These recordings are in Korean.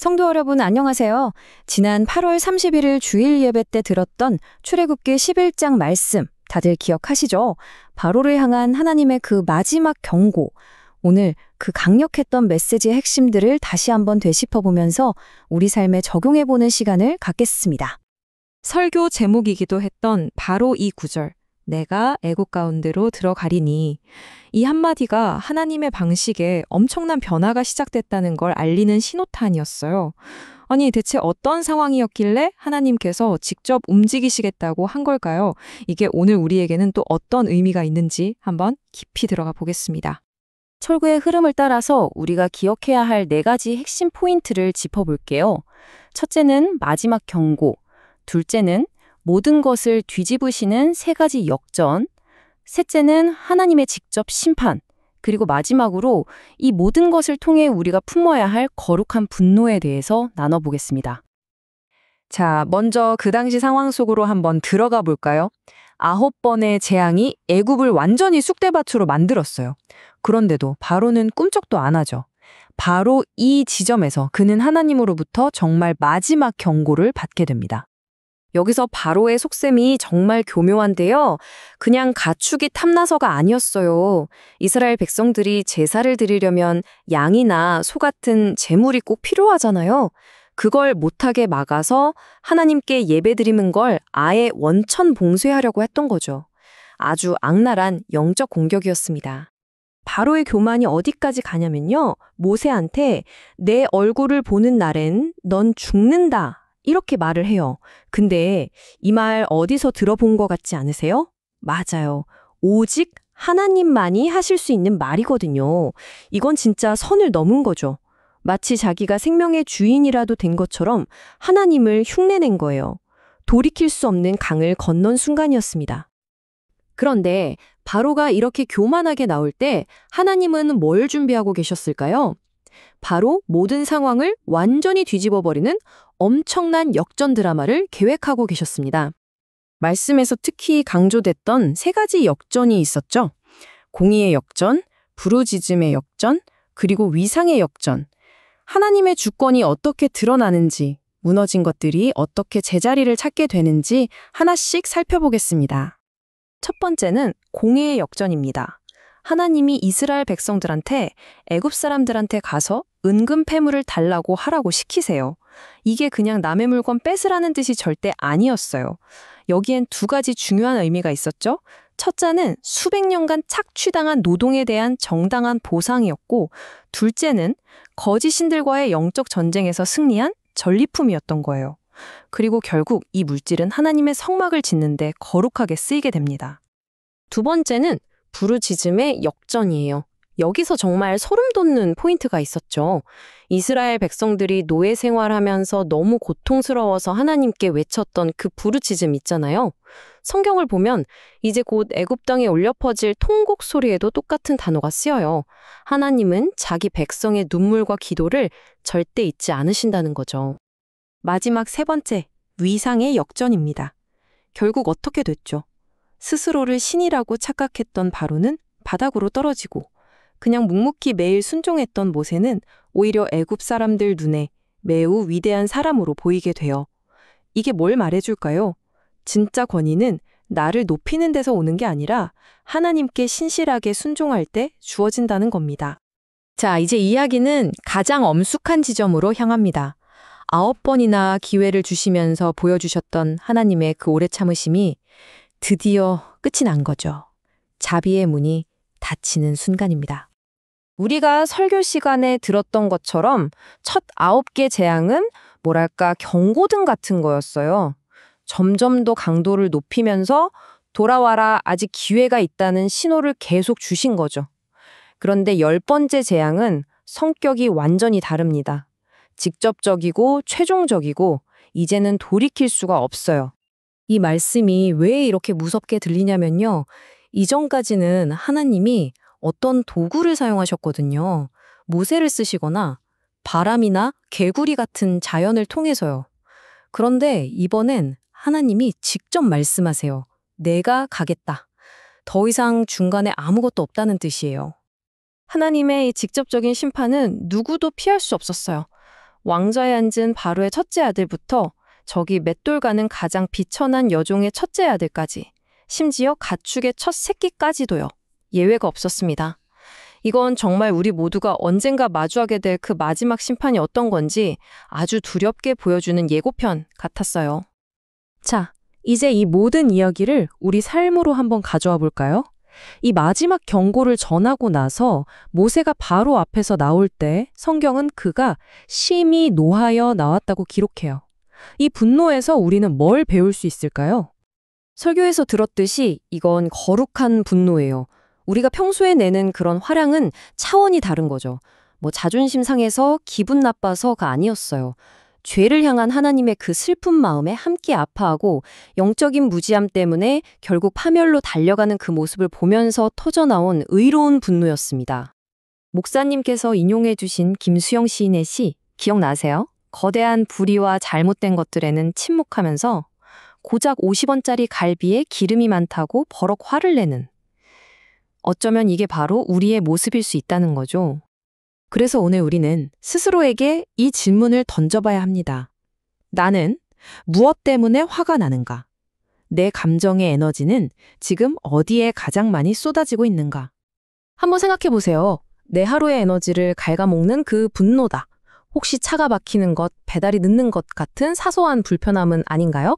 성도 여러분 안녕하세요. 지난 8월 31일 주일 예배 때 들었던 출애굽기 11장 말씀 다들 기억하시죠? 바로를 향한 하나님의 그 마지막 경고. 오늘 그 강력했던 메시지의 핵심들을 다시 한번 되짚어보면서 우리 삶에 적용해보는 시간을 갖겠습니다. 설교 제목이기도 했던 바로 이 구절. 내가 애국 가운데로 들어가리니. 이 한마디가 하나님의 방식에 엄청난 변화가 시작됐다는 걸 알리는 신호탄이었어요. 아니, 대체 어떤 상황이었길래 하나님께서 직접 움직이시겠다고 한 걸까요? 이게 오늘 우리에게는 또 어떤 의미가 있는지 한번 깊이 들어가 보겠습니다. 철구의 흐름을 따라서 우리가 기억해야 할 4가지 핵심 포인트를 짚어볼게요. 첫째는 마지막 경고, 둘째는 모든 것을 뒤집으시는 3가지 역전, 셋째는 하나님의 직접 심판, 그리고 마지막으로 이 모든 것을 통해 우리가 품어야 할 거룩한 분노에 대해서 나눠보겠습니다. 자, 먼저 그 당시 상황 속으로 한번 들어가 볼까요? 9번의 재앙이 애굽을 완전히 쑥대밭으로 만들었어요. 그런데도 바로는 꿈쩍도 안 하죠. 바로 이 지점에서 그는 하나님으로부터 정말 마지막 경고를 받게 됩니다. 여기서 바로의 속셈이 정말 교묘한데요. 그냥 가축이 탐나서가 아니었어요. 이스라엘 백성들이 제사를 드리려면 양이나 소 같은 제물이 꼭 필요하잖아요. 그걸 못하게 막아서 하나님께 예배드리는 걸 아예 원천 봉쇄하려고 했던 거죠. 아주 악랄한 영적 공격이었습니다. 바로의 교만이 어디까지 가냐면요. 모세한테 내 얼굴을 보는 날엔 넌 죽는다. 이렇게 말을 해요. 근데 이 말 어디서 들어본 것 같지 않으세요? 맞아요. 오직 하나님만이 하실 수 있는 말이거든요. 이건 진짜 선을 넘은 거죠. 마치 자기가 생명의 주인이라도 된 것처럼 하나님을 흉내낸 거예요. 돌이킬 수 없는 강을 건넌 순간이었습니다. 그런데 바로가 이렇게 교만하게 나올 때 하나님은 뭘 준비하고 계셨을까요? 바로 모든 상황을 완전히 뒤집어버리는 엄청난 역전 드라마를 계획하고 계셨습니다. 말씀에서 특히 강조됐던 3가지 역전이 있었죠. 공의의 역전, 부르짖음의 역전, 그리고 위상의 역전. 하나님의 주권이 어떻게 드러나는지, 무너진 것들이 어떻게 제자리를 찾게 되는지 하나씩 살펴보겠습니다. 첫 번째는 공의의 역전입니다. 하나님이 이스라엘 백성들한테 애굽 사람들한테 가서 은금 패물을 달라고 하라고 시키세요. 이게 그냥 남의 물건 뺏으라는 뜻이 절대 아니었어요. 여기엔 2가지 중요한 의미가 있었죠. 첫째는 수백 년간 착취당한 노동에 대한 정당한 보상이었고, 둘째는 거짓 신들과의 영적 전쟁에서 승리한 전리품이었던 거예요. 그리고 결국 이 물질은 하나님의 성막을 짓는데 거룩하게 쓰이게 됩니다. 두 번째는 부르짖음의 역전이에요. 여기서 정말 소름 돋는 포인트가 있었죠. 이스라엘 백성들이 노예 생활하면서 너무 고통스러워서 하나님께 외쳤던 그 부르짖음 있잖아요. 성경을 보면 이제 곧 애굽 땅에 울려 퍼질 통곡 소리에도 똑같은 단어가 쓰여요. 하나님은 자기 백성의 눈물과 기도를 절대 잊지 않으신다는 거죠. 마지막 3번째, 위상의 역전입니다. 결국 어떻게 됐죠? 스스로를 신이라고 착각했던 바로는 바닥으로 떨어지고, 그냥 묵묵히 매일 순종했던 모세는 오히려 애굽 사람들 눈에 매우 위대한 사람으로 보이게 돼요. 이게 뭘 말해줄까요? 진짜 권위는 나를 높이는 데서 오는 게 아니라 하나님께 신실하게 순종할 때 주어진다는 겁니다. 자, 이제 이야기는 가장 엄숙한 지점으로 향합니다. 9번이나 기회를 주시면서 보여주셨던 하나님의 그 오래 참으심이 드디어 끝이 난 거죠. 자비의 문이 닫히는 순간입니다. 우리가 설교 시간에 들었던 것처럼 첫 9개 재앙은 뭐랄까 경고등 같은 거였어요. 점점 더 강도를 높이면서 돌아와라, 아직 기회가 있다는 신호를 계속 주신 거죠. 그런데 10번째 재앙은 성격이 완전히 다릅니다. 직접적이고 최종적이고 이제는 돌이킬 수가 없어요. 이 말씀이 왜 이렇게 무섭게 들리냐면요. 이전까지는 하나님이 어떤 도구를 사용하셨거든요. 모세를 쓰시거나 바람이나 개구리 같은 자연을 통해서요. 그런데 이번엔 하나님이 직접 말씀하세요. 내가 가겠다. 더 이상 중간에 아무것도 없다는 뜻이에요. 하나님의 이 직접적인 심판은 누구도 피할 수 없었어요. 왕좌에 앉은 바로의 첫째 아들부터 저기 맷돌 가는 가장 비천한 여종의 첫째 아들까지, 심지어 가축의 첫 새끼까지도요. 예외가 없었습니다. 이건 정말 우리 모두가 언젠가 마주하게 될 그 마지막 심판이 어떤 건지 아주 두렵게 보여주는 예고편 같았어요. 자, 이제 이 모든 이야기를 우리 삶으로 한번 가져와 볼까요? 이 마지막 경고를 전하고 나서 모세가 바로 앞에서 나올 때 성경은 그가 심히 노하여 나왔다고 기록해요. 이 분노에서 우리는 뭘 배울 수 있을까요? 설교에서 들었듯이 이건 거룩한 분노예요. 우리가 평소에 내는 그런 화량은 차원이 다른 거죠. 자존심 상해서 기분 나빠서가 아니었어요. 죄를 향한 하나님의 그 슬픈 마음에 함께 아파하고 영적인 무지함 때문에 결국 파멸로 달려가는 그 모습을 보면서 터져나온 의로운 분노였습니다. 목사님께서 인용해 주신 김수영 시인의 시 기억나세요? 거대한 불의와 잘못된 것들에는 침묵하면서 고작 50원짜리 갈비에 기름이 많다고 버럭 화를 내는. 어쩌면 이게 바로 우리의 모습일 수 있다는 거죠. 그래서 오늘 우리는 스스로에게 이 질문을 던져봐야 합니다. 나는 무엇 때문에 화가 나는가? 내 감정의 에너지는 지금 어디에 가장 많이 쏟아지고 있는가? 한번 생각해 보세요. 내 하루의 에너지를 갉아먹는 그 분노다. 혹시 차가 막히는 것, 배달이 늦는 것 같은 사소한 불편함은 아닌가요?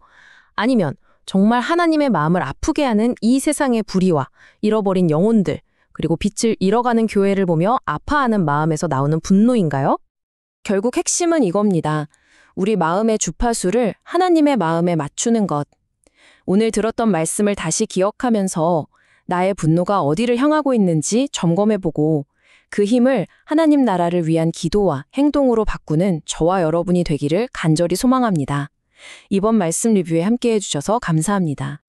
아니면 정말 하나님의 마음을 아프게 하는 이 세상의 불의와 잃어버린 영혼들, 그리고 빛을 잃어가는 교회를 보며 아파하는 마음에서 나오는 분노인가요? 결국 핵심은 이겁니다. 우리 마음의 주파수를 하나님의 마음에 맞추는 것. 오늘 들었던 말씀을 다시 기억하면서 나의 분노가 어디를 향하고 있는지 점검해보고 그 힘을 하나님 나라를 위한 기도와 행동으로 바꾸는 저와 여러분이 되기를 간절히 소망합니다. 이번 말씀 리뷰에 함께해 주셔서 감사합니다.